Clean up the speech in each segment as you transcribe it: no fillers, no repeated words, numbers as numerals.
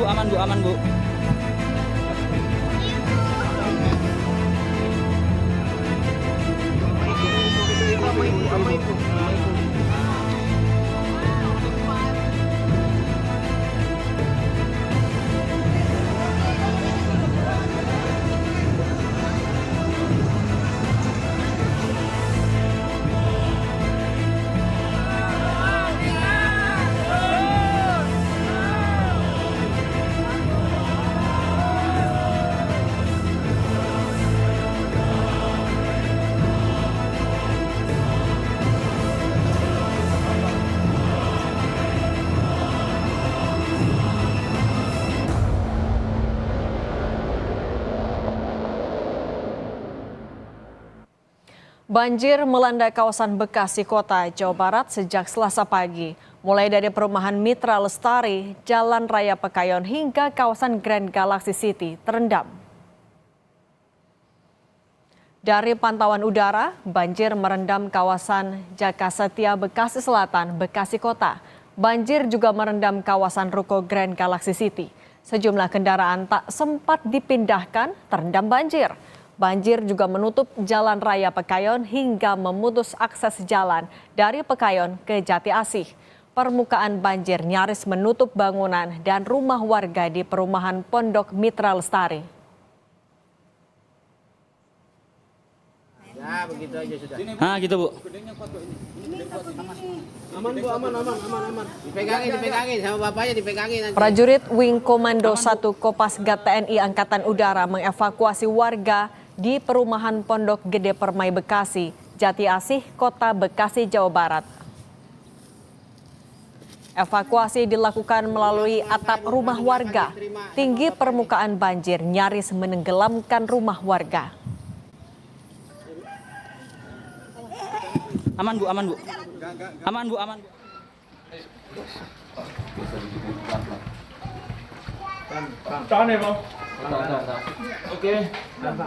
Bu, aman Bu, aman Bu. Banjir melanda kawasan Bekasi Kota, Jawa Barat sejak Selasa pagi. Mulai dari perumahan Mitra Lestari, Jalan Raya Pekayon hingga kawasan Grand Galaxy City terendam. Dari pantauan udara, banjir merendam kawasan Jaka Setia Bekasi Selatan, Bekasi Kota. Banjir juga merendam kawasan Ruko Grand Galaxy City. Sejumlah kendaraan tak sempat dipindahkan terendam banjir. Banjir juga menutup Jalan Raya Pekayon hingga memutus akses jalan dari Pekayon ke Jati Asih. Permukaan banjir nyaris menutup bangunan dan rumah warga di perumahan Pondok Mitra Lestari. Ya, begitu aja sudah. Nah, gitu Bu. Aman Bu, aman. Dipegangin sama bapaknya dipegangin nanti. Prajurit Wing Komando 1 Kopasgat TNI Angkatan Udara mengevakuasi warga di perumahan Pondok Gede Permai Bekasi, Jati Asih, Kota Bekasi, Jawa Barat. Evakuasi dilakukan melalui atap rumah warga. Tinggi permukaan banjir nyaris menenggelamkan rumah warga. Aman Bu, aman Bu. Aman Bu, aman Bu.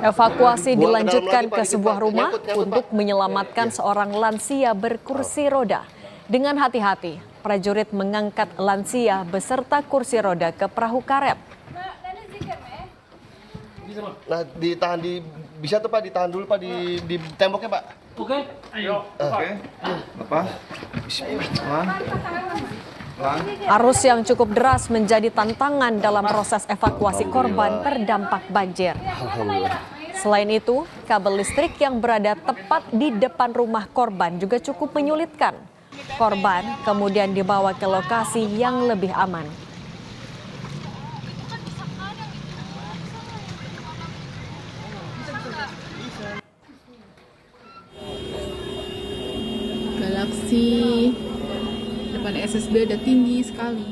Evakuasi dilanjutkan ke sebuah rumah untuk menyelamatkan seorang lansia berkursi roda. Dengan hati-hati, prajurit mengangkat lansia beserta kursi roda ke perahu karet. Nah, bisa tuh Pak, ditahan dulu Pak di temboknya Pak. Oke. Ayo, oke. Lepas. Bismillah. Arus yang cukup deras menjadi tantangan dalam proses evakuasi korban terdampak banjir. Selain itu, kabel listrik yang berada tepat di depan rumah korban juga cukup menyulitkan. Korban kemudian dibawa ke lokasi yang lebih aman. Galaxy depan SSB udah tinggi sekali.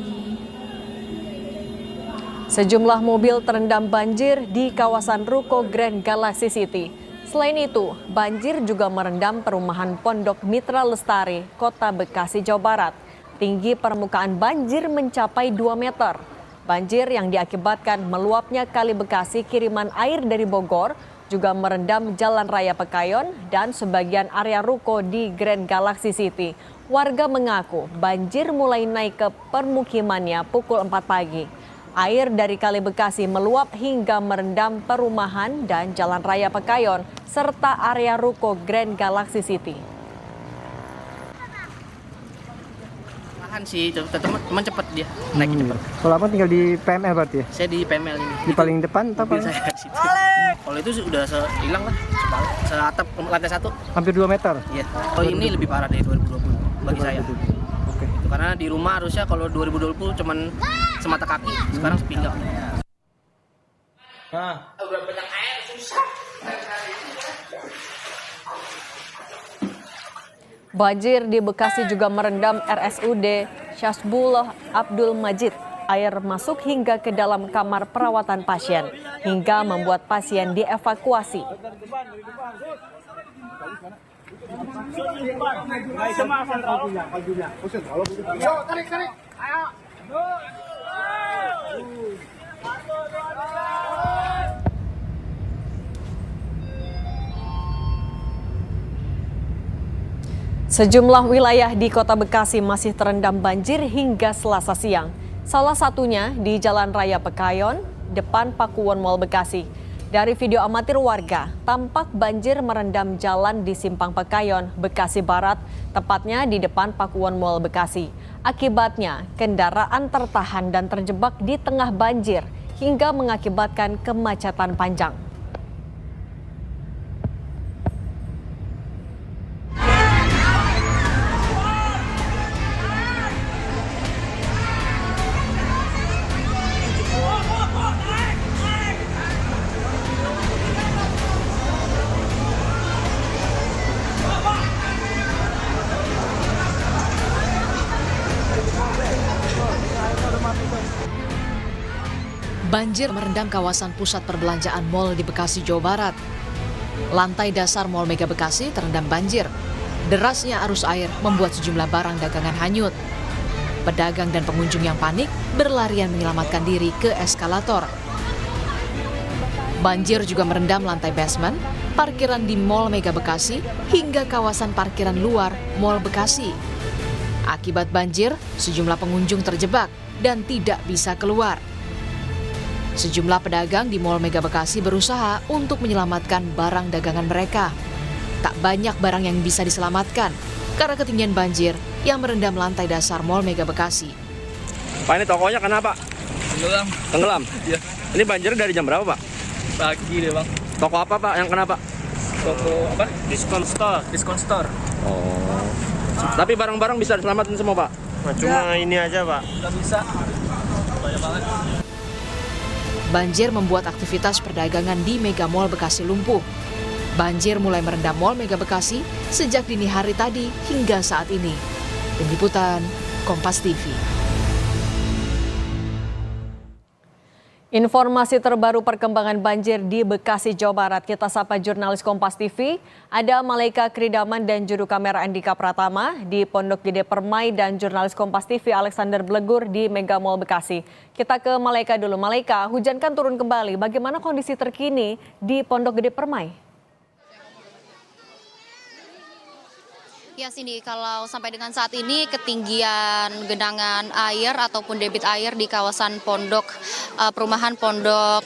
Sejumlah mobil terendam banjir di kawasan Ruko Grand Galaxy City. Selain itu, banjir juga merendam perumahan Pondok Mitra Lestari, Kota Bekasi, Jawa Barat. Tinggi permukaan banjir mencapai 2 meter. Banjir yang diakibatkan meluapnya Kali Bekasi kiriman air dari Bogor juga merendam Jalan Raya Pekayon dan sebagian area ruko di Grand Galaxy City. Warga mengaku banjir mulai naik ke permukimannya pukul 4 pagi. Air dari Kali Bekasi meluap hingga merendam perumahan dan Jalan Raya Pekayon serta area ruko Grand Galaxy City. Tahan sih, teman cepet dia, naik cepet. Kalau abang tinggal di PML berarti ya? Saya di PML ini. Di paling depan atau Mobil paling? saya di situ. Kalau itu hilang lah, seatap lantai 1. Hampir 2 meter? Iya. Oh ini lebih parah dari 2020 bagi saya. Oke. Itu karena di rumah harusnya kalau 2020 cuman semata kaki, sekarang sepinggang. Udah banyak air susah. Banjir di Bekasi juga merendam RSUD Syazbullah Abdul Majid. Air masuk hingga ke dalam kamar perawatan pasien, hingga membuat pasien dievakuasi. Sejumlah wilayah di Kota Bekasi masih terendam banjir hingga Selasa siang. Salah satunya di Jalan Raya Pekayon, depan Pakuwon Mall Bekasi. Dari video amatir warga, tampak banjir merendam jalan di Simpang Pekayon, Bekasi Barat, tepatnya di depan Pakuwon Mall Bekasi. Akibatnya, kendaraan tertahan dan terjebak di tengah banjir hingga mengakibatkan kemacetan panjang. Banjir merendam kawasan pusat perbelanjaan mal di Bekasi, Jawa Barat. Lantai dasar Mall Mega Bekasi terendam banjir. Derasnya arus air membuat sejumlah barang dagangan hanyut. Pedagang dan pengunjung yang panik berlarian menyelamatkan diri ke eskalator. Banjir juga merendam lantai basement, parkiran di Mall Mega Bekasi, hingga kawasan parkiran luar Mall Bekasi. Akibat banjir, sejumlah pengunjung terjebak dan tidak bisa keluar. Sejumlah pedagang di Mall Mega Bekasi berusaha untuk menyelamatkan barang dagangan mereka. Tak banyak barang yang bisa diselamatkan karena ketinggian banjir yang merendam lantai dasar Mall Mega Bekasi. Pak, ini tokonya kenapa? Tenggelam. Tenggelam? Iya. Ini banjirnya dari jam berapa, Pak? Pagi deh, Bang. Toko apa, Pak, yang kenapa? Toko apa? Diskon store. Diskon store. Oh. Tapi barang-barang bisa diselamatin semua, Pak? Nah, cuma ini aja, Pak. Nggak bisa. Banyak banget. Banjir membuat aktivitas perdagangan di Mega Mall Bekasi lumpuh. Banjir mulai merendam Mall Mega Bekasi sejak dini hari tadi hingga saat ini. Tim Liputan, Kompas TV. Informasi terbaru perkembangan banjir di Bekasi, Jawa Barat. Kita sapa jurnalis Kompas TV. Ada Malaika Kridaman dan juru kamera Andika Pratama di Pondok Gede Permai dan jurnalis Kompas TV Alexander Blegur di Mega Mall Bekasi. Kita ke Malaika dulu. Malaika, hujan kan turun kembali. Bagaimana kondisi terkini di Pondok Gede Permai? Ya Cindy, kalau sampai dengan saat ini ketinggian genangan air ataupun debit air di kawasan perumahan Pondok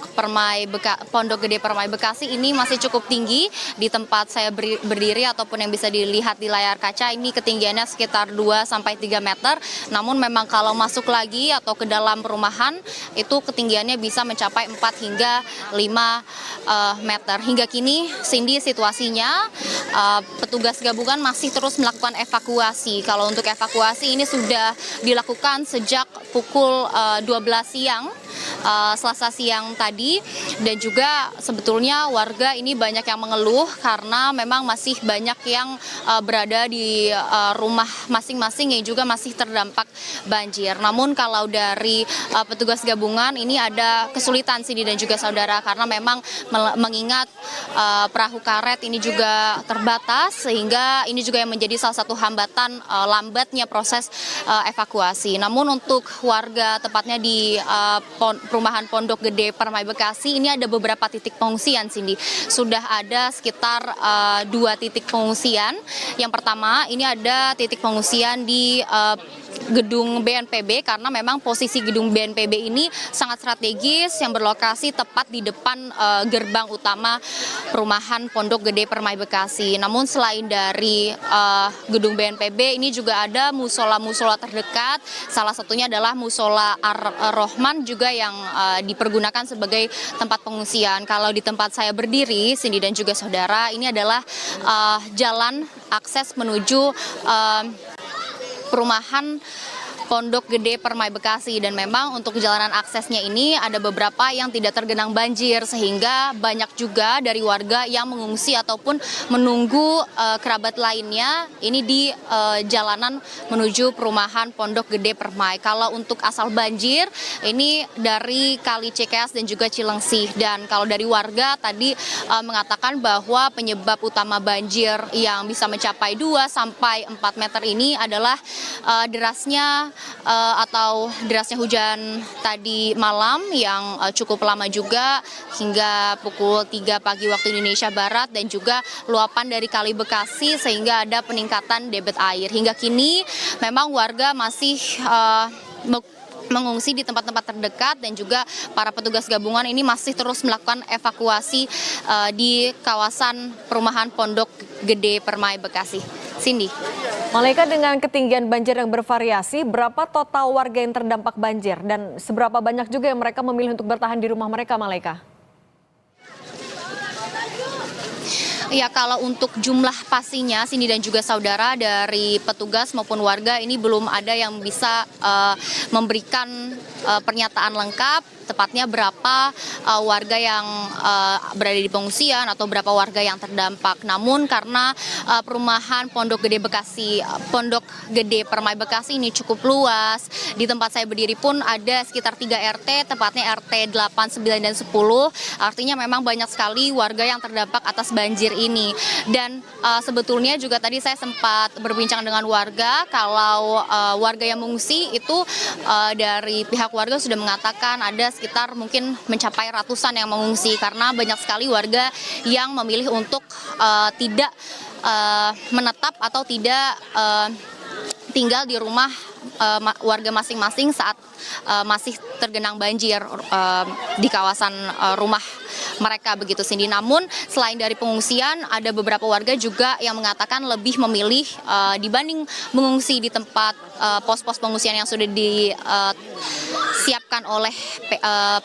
Gede Permai Bekasi ini masih cukup tinggi. Di tempat saya berdiri ataupun yang bisa dilihat di layar kaca ini ketinggiannya sekitar 2-3 meter. Namun memang kalau masuk lagi atau ke dalam perumahan itu ketinggiannya bisa mencapai 4 hingga 5 meter. Hingga kini Cindy situasinya petugas gabungan masih terus melakukan evakuasi. Kalau untuk evakuasi ini sudah dilakukan sejak pukul 12 siang, Selasa siang tadi, dan juga sebetulnya warga ini banyak yang mengeluh karena memang masih banyak yang berada di rumah masing-masing yang juga masih terdampak banjir. Namun kalau dari petugas gabungan ini ada kesulitan Cindy dan juga saudara karena memang mengingat perahu karet ini juga terbatas sehingga ini juga yang menjadi salah satu hambatan lambatnya proses evakuasi. Namun untuk warga tepatnya di perumahan Pondok Gede Permai Bekasi ini ada beberapa titik pengungsian, Cindy. Sudah ada sekitar 2 titik pengungsian. Yang pertama ini ada titik pengungsian di gedung BNPB karena memang posisi gedung BNPB ini sangat strategis yang berlokasi tepat di depan gerbang utama perumahan Pondok Gede Permai Bekasi. Namun selain dari gedung BNPB ini juga ada musola-musola terdekat. Salah satunya adalah musola Ar-Rahman juga yang dipergunakan sebagai tempat pengungsian. Kalau di tempat saya berdiri, Cindy dan juga saudara, ini adalah jalan akses menuju perumahan Pondok Gede Permai Bekasi, dan memang untuk jalanan aksesnya ini ada beberapa yang tidak tergenang banjir sehingga banyak juga dari warga yang mengungsi ataupun menunggu kerabat lainnya ini di jalanan menuju perumahan Pondok Gede Permai. Kalau untuk asal banjir ini dari Kali Cikeas dan juga Cilengsi, dan kalau dari warga tadi mengatakan bahwa penyebab utama banjir yang bisa mencapai 2-4 meter ini adalah derasnya hujan tadi malam yang cukup lama juga hingga pukul 3 pagi waktu Indonesia Barat, dan juga luapan dari Kali Bekasi sehingga ada peningkatan debit air. Hingga kini memang warga masih mengungsi di tempat-tempat terdekat, dan juga para petugas gabungan ini masih terus melakukan evakuasi di kawasan perumahan Pondok Gede Permai Bekasi. Cindy. Malaika, dengan ketinggian banjir yang bervariasi, berapa total warga yang terdampak banjir dan seberapa banyak juga yang mereka memilih untuk bertahan di rumah mereka, Malaika? Ya, kalau untuk jumlah pastinya, Cindy dan juga saudara, dari petugas maupun warga ini belum ada yang bisa memberikan pernyataan lengkap tepatnya berapa warga yang berada di pengungsian atau berapa warga yang terdampak. Namun karena perumahan Pondok Gede Bekasi, Pondok Gede Permai Bekasi ini cukup luas, di tempat saya berdiri pun ada sekitar 3 RT, tepatnya RT 8, 9, dan 10. Artinya memang banyak sekali warga yang terdampak atas banjir ini. Dan sebetulnya juga tadi saya sempat berbincang dengan warga, kalau warga yang mengungsi itu dari pihak warga sudah mengatakan ada sekitar mungkin mencapai ratusan yang mengungsi, karena banyak sekali warga yang memilih untuk tidak menetap atau tidak tinggal di rumah warga masing-masing saat masih tergenang banjir di kawasan rumah mereka, begitu Cindy. Namun selain dari pengungsian, ada beberapa warga juga yang mengatakan lebih memilih dibanding mengungsi di tempat pos-pos pengungsian yang sudah disiapkan oleh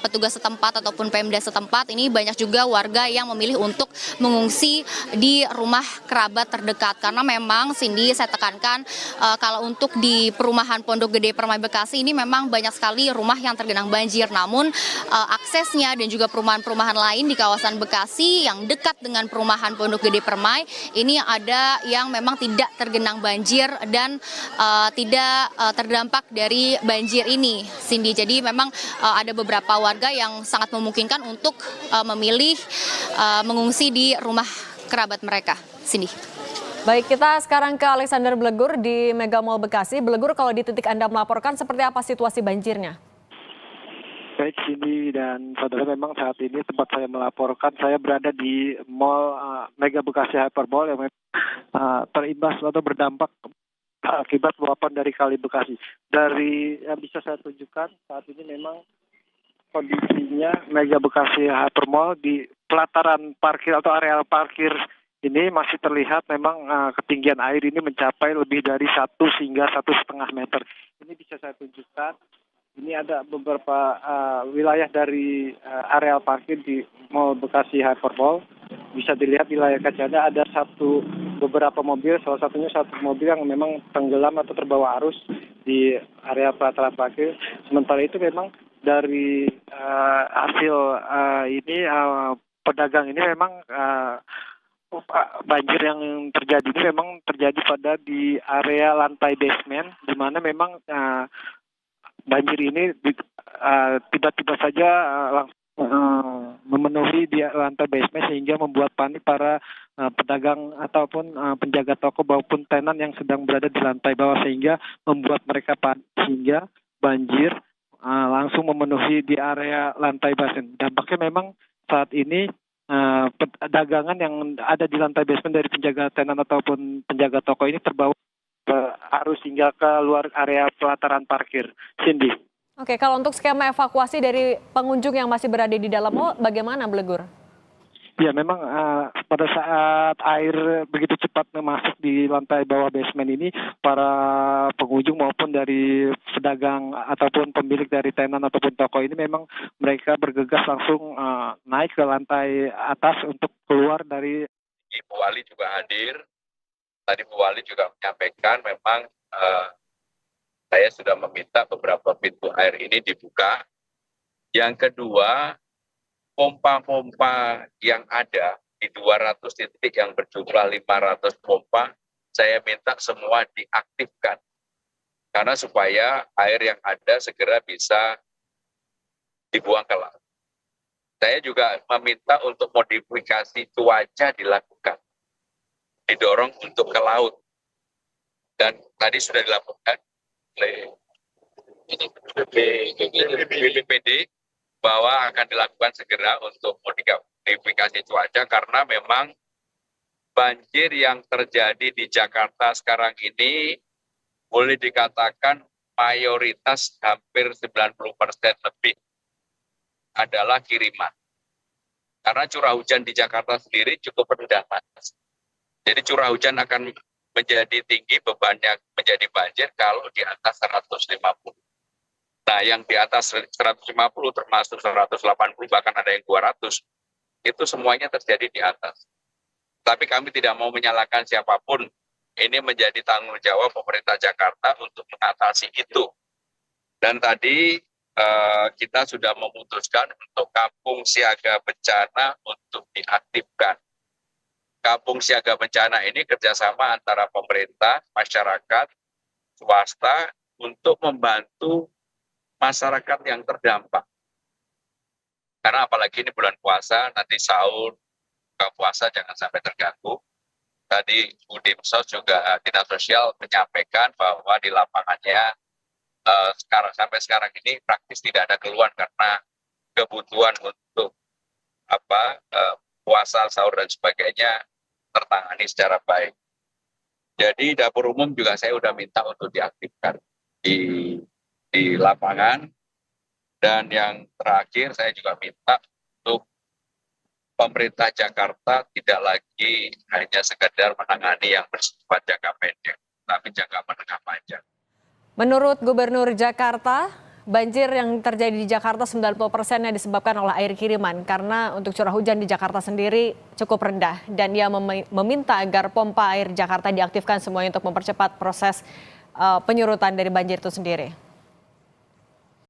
petugas setempat ataupun Pemda setempat, ini banyak juga warga yang memilih untuk mengungsi di rumah kerabat terdekat. Karena memang Cindy, saya tekankan kalau untuk di perumahan Pondok Gede Permai Bekasi ini memang banyak sekali rumah yang tergenang banjir, namun aksesnya dan juga perumahan-perumahan lain di kawasan Bekasi yang dekat dengan perumahan Pondok Gede Permai ini ada yang memang tidak tergenang banjir dan tidak terdampak dari banjir ini, Cindy. Jadi memang ada beberapa warga yang sangat memungkinkan untuk memilih mengungsi di rumah kerabat mereka, Cindy. Baik, kita sekarang ke Alexander Blegur di Mega Mall Bekasi. Blegur, kalau di titik Anda melaporkan, seperti apa situasi banjirnya? Baik, Cindy dan saudara, memang saat ini tempat saya melaporkan, saya berada di Mall Mega Bekasi Hypermall yang terimbas atau berdampak akibat luapan dari Kali Bekasi. Dari yang bisa saya tunjukkan saat ini memang kondisinya Mega Bekasi Hypermall di pelataran parkir atau areal parkir ini masih terlihat memang ketinggian air ini mencapai lebih dari 1 hingga 1,5 meter. Ini bisa saya tunjukkan. Ini ada beberapa wilayah dari areal parkir di Mall Bekasi Hypermall. Bisa dilihat di layar kacanya ada beberapa mobil, salah satunya satu mobil yang memang tenggelam atau terbawa arus di area pelataran parkir. Sementara itu memang dari hasil ini pedagang ini memang banjir yang terjadi ini memang terjadi pada di area lantai basement, di mana memang banjir ini tiba-tiba saja langsung memenuhi di lantai basement sehingga membuat panik para pedagang ataupun penjaga toko maupun tenan yang sedang berada di lantai bawah, sehingga membuat mereka panik sehingga banjir langsung memenuhi di area lantai basement. Dampaknya memang saat ini dagangan yang ada di lantai basement dari penjaga tenan ataupun penjaga toko ini terbawa ke arus hingga ke luar area pelataran parkir. Cindy. Oke, kalau untuk skema evakuasi dari pengunjung yang masih berada di dalam mall, bagaimana, Blegur? Ya, memang pada saat air begitu cepat masuk di lantai bawah basement ini, para pengunjung maupun dari pedagang ataupun pemilik dari tenan ataupun toko ini memang mereka bergegas langsung naik ke lantai atas untuk keluar dari. Bu Wali juga hadir. Tadi Bu Wali juga menyampaikan memang saya sudah meminta beberapa pintu air ini dibuka. Yang kedua, pompa-pompa yang ada di 200 titik yang berjumlah 500 pompa, saya minta semua diaktifkan. Karena supaya air yang ada segera bisa dibuang ke laut. Saya juga meminta untuk modifikasi cuaca dilakukan. Didorong untuk ke laut. Dan tadi sudah dilakukan oleh BPBD bahwa akan dilakukan segera untuk modifikasi cuaca, karena memang banjir yang terjadi di Jakarta sekarang ini boleh dikatakan mayoritas hampir 90% lebih adalah kiriman. Karena curah hujan di Jakarta sendiri cukup rendah, Mas. Jadi curah hujan akan menjadi tinggi, bebannya menjadi banjir kalau di atas 150. Nah, yang di atas 150 termasuk 180 bahkan ada yang 200, itu semuanya terjadi di atas. Tapi kami tidak mau menyalahkan siapapun. Ini menjadi tanggung jawab pemerintah Jakarta untuk mengatasi itu. Dan tadi kita sudah memutuskan untuk kampung siaga bencana untuk diaktifkan. Kampung siaga bencana ini kerjasama antara pemerintah, masyarakat, swasta untuk membantu masyarakat yang terdampak. Karena apalagi ini bulan puasa, nanti sahur, buka puasa jangan sampai terganggu. Tadi Bu Dimsos juga Dinas Sosial menyampaikan bahwa di lapangannya sampai sekarang ini praktis tidak ada keluhan karena kebutuhan untuk puasa, sahur dan sebagainya tertangani secara baik. Jadi dapur umum juga saya sudah minta untuk diaktifkan di lapangan. Dan yang terakhir saya juga minta untuk pemerintah Jakarta tidak lagi hanya sekedar menangani yang bersifat jangka pendek, tapi jangka menengah panjang. Menurut Gubernur Jakarta, banjir yang terjadi di Jakarta 90%-nya disebabkan oleh air kiriman karena untuk curah hujan di Jakarta sendiri cukup rendah dan ia meminta agar pompa air Jakarta diaktifkan semuanya untuk mempercepat proses penyurutan dari banjir itu sendiri.